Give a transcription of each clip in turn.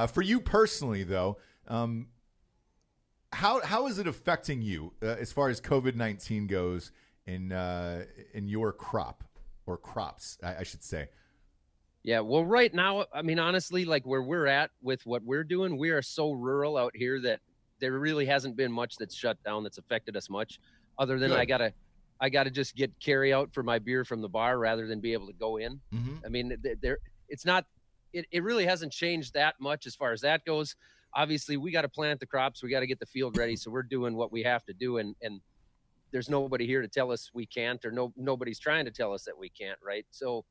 For you personally, though, how is it affecting you as far as COVID-19 goes in your crop or crops, I should say? Yeah, well, right now, I mean, honestly, like where we're at with what we're doing, we are so rural out here that there really hasn't been much that's shut down that's affected us much, other than Good. I gotta just get carry out for my beer from the bar rather than be able to go in. Mm-hmm. I mean, it's not, it really hasn't changed that much as far as that goes. Obviously, we got to plant the crops, we got to get the field ready, so we're doing what we have to do, and there's nobody here to tell us we can't, or nobody's trying to tell us that we can't, right? So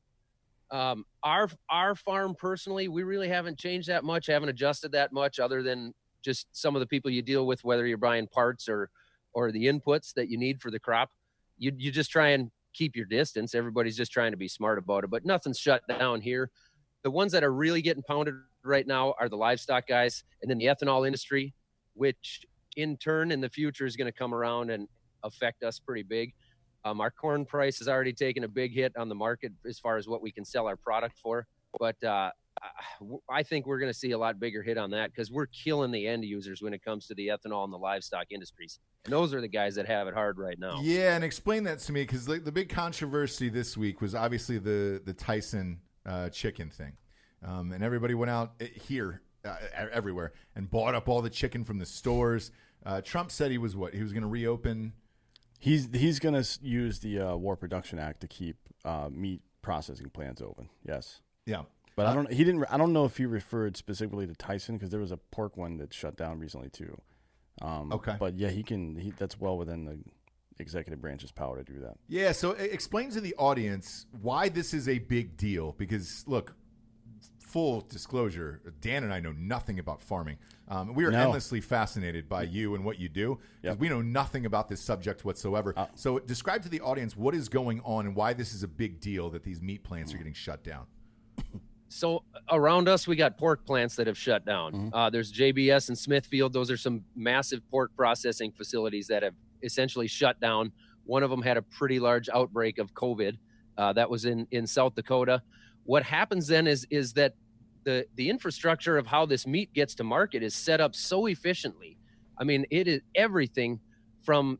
our farm personally, we really haven't changed that much, haven't adjusted that much, other than just some of the people you deal with, whether you're buying parts or the inputs that you need for the crop. You just try and keep your distance. Everybody's just trying to be smart about it, but nothing's shut down here. The ones that are really getting pounded right now are the livestock guys, and then the ethanol industry, which in turn in the future is going to come around and affect us pretty big. Our corn price has already taken a big hit on the market as far as what we can sell our product for. But I think we're going to see a lot bigger hit on that, because we're killing the end users when it comes to the ethanol and the livestock industries. And those are the guys that have it hard right now. Yeah, and explain that to me, because the big controversy this week was obviously the Tyson chicken thing. And everybody went out here, everywhere, and bought up all the chicken from the stores. Trump said he was going to reopen. He's going to use the War Production Act to keep meat processing plants open. Yes. Yeah. But I don't know if he referred specifically to Tyson, because there was a pork one that shut down recently too. Okay. But yeah, that's well within the executive branch's power to do that. Yeah. So explain to the audience why this is a big deal, because look, full disclosure, Dan and I know nothing about farming. We are endlessly fascinated by you and what you do, because we know nothing about this subject whatsoever. So describe to the audience what is going on and why this is a big deal that these meat plants are getting shut down. So around us, we got pork plants that have shut down. Mm-hmm. There's JBS and Smithfield. Those are some massive pork processing facilities that have essentially shut down. One of them had a pretty large outbreak of COVID. That was in South Dakota. What happens then is that the infrastructure of how this meat gets to market is set up so efficiently. I mean, it is everything from,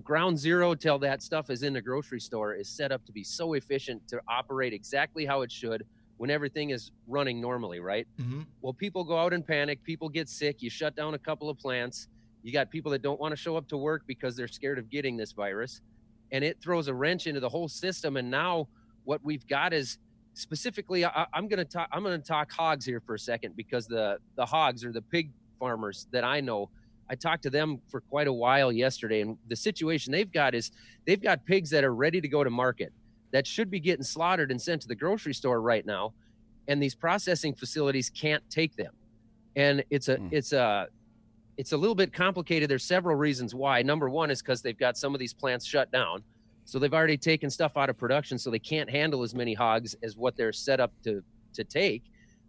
ground zero till that stuff is in the grocery store is set up to be so efficient to operate exactly how it should when everything is running normally, right? Mm-hmm. Well, people go out and panic. People get sick. You shut down a couple of plants. You got people that don't want to show up to work because they're scared of getting this virus. And it throws a wrench into the whole system. And now what we've got is, specifically, I'm going to talk hogs here for a second, because the hogs, or the pig farmers that I know, I talked to them for quite a while yesterday, and the situation they've got is they've got pigs that are ready to go to market that should be getting slaughtered and sent to the grocery store right now, and these processing facilities can't take them. And it's a little bit complicated. There's several reasons why. Number one is because they've got some of these plants shut down. So they've already taken stuff out of production, so they can't handle as many hogs as what they're set up to take.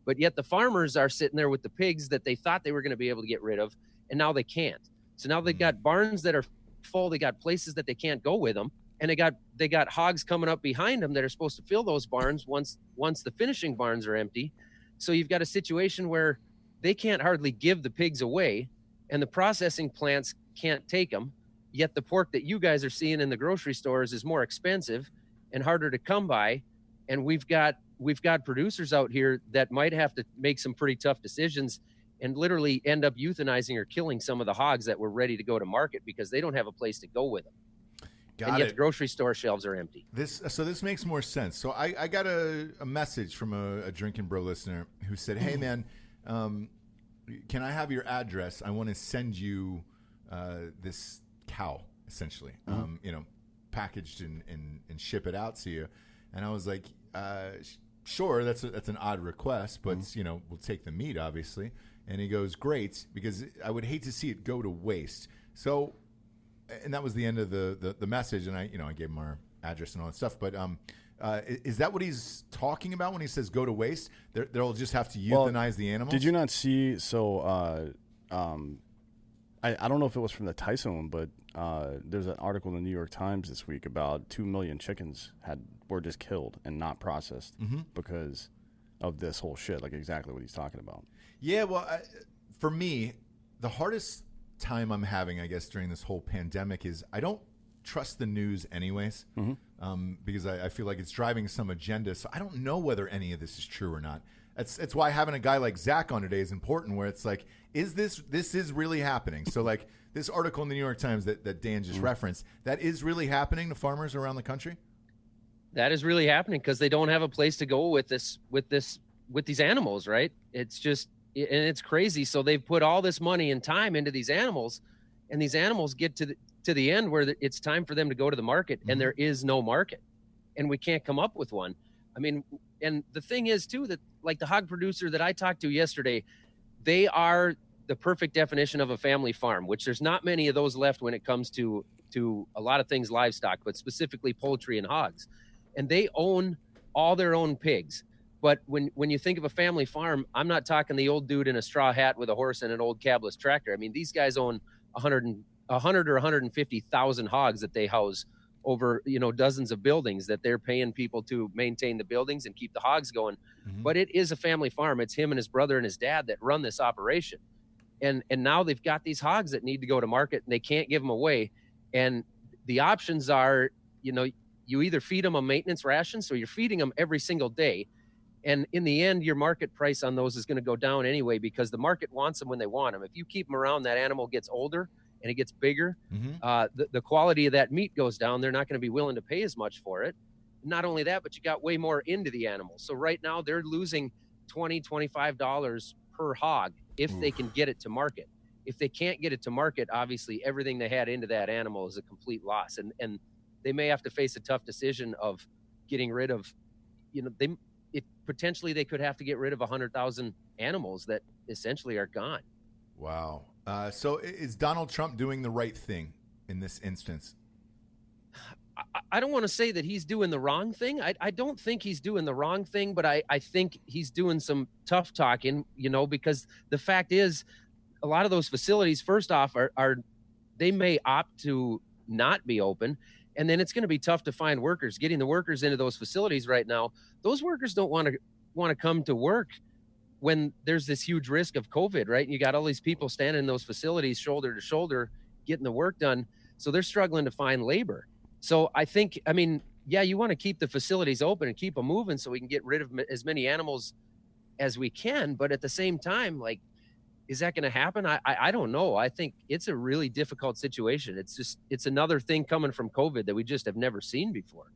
But yet the farmers are sitting there with the pigs that they thought they were going to be able to get rid of, and now they can't. So now they've got barns that are full. They got places that they can't go with them, and they got hogs coming up behind them that are supposed to fill those barns once the finishing barns are empty. So you've got a situation where they can't hardly give the pigs away, and the processing plants can't take them. Yet the pork that you guys are seeing in the grocery stores is more expensive and harder to come by. And we've got producers out here that might have to make some pretty tough decisions and literally end up euthanizing or killing some of the hogs that were ready to go to market because they don't have a place to go with them. And yet the grocery store shelves are empty. This makes more sense. So I got a message from a Drinkin Bro listener who said, "Hey man, can I have your address? I want to send you this cow, essentially, packaged and ship it out to you." And I was like, sure, that's an odd request, but we'll take the meat, obviously. And he goes, great, because I would hate to see it go to waste. So, and that was the end of the message. And I gave him our address and all that stuff. But is that what he's talking about when he says go to waste? They'll just have to euthanize the animals? Did you not see? So, I don't know if it was from the Tyson one, but there's an article in the New York Times this week about 2 million chickens were just killed and not processed because of this whole shit, like exactly what he's talking about. Yeah, well, for me, the hardest time I'm having, I guess, during this whole pandemic is I don't trust the news anyways, because I feel like it's driving some agenda. So I don't know whether any of this is true or not. That's why having a guy like Zach on today is important, where it's like, is this is really happening? So like this article in the New York Times that Dan just referenced, that is really happening to farmers around the country? That is really happening because they don't have a place to go with these animals, right? It's just, and it's crazy. So they've put all this money and time into these animals, and these animals get to the end where it's time for them to go to the market, and there is no market, and we can't come up with one. I mean, and the thing is too, that like the hog producer that I talked to yesterday, they are the perfect definition of a family farm, which there's not many of those left when it comes to a lot of things livestock, but specifically poultry and hogs. And they own all their own pigs. But when you think of a family farm, I'm not talking the old dude in a straw hat with a horse and an old cabless tractor. I mean, these guys own 100 or 150,000 hogs that they house over, dozens of buildings that they're paying people to maintain the buildings and keep the hogs going. But it is a family farm. It's him and his brother and his dad that run this operation. And now they've got these hogs that need to go to market, and they can't give them away. And the options are, you either feed them a maintenance ration, so you're feeding them every single day. And in the end, your market price on those is going to go down anyway, because the market wants them when they want them. If you keep them around, that animal gets older and it gets bigger. The quality of that meat goes down. They're not going to be willing to pay as much for it. Not only that, but you got way more into the animal. So right now they're losing $20, $25 per hog if they can get it to market. If they can't get it to market, obviously everything they had into that animal is a complete loss. And they may have to face a tough decision of getting rid of, potentially they could have to get rid of 100,000 animals that essentially are gone. Wow. So is Donald Trump doing the right thing in this instance? I don't want to say that he's doing the wrong thing. I don't think he's doing the wrong thing, but I think he's doing some tough talking, because the fact is a lot of those facilities, first off, are they may opt to not be open. And then it's going to be tough to find workers. Getting the workers into those facilities right now, those workers don't want to come to work when there's this huge risk of COVID, right? And you got all these people standing in those facilities shoulder to shoulder getting the work done. So they're struggling to find labor. So I think, you want to keep the facilities open and keep them moving so we can get rid of as many animals as we can. But at the same time, like, is that going to happen? I don't know. I think it's a really difficult situation. It's another thing coming from COVID that we just have never seen before.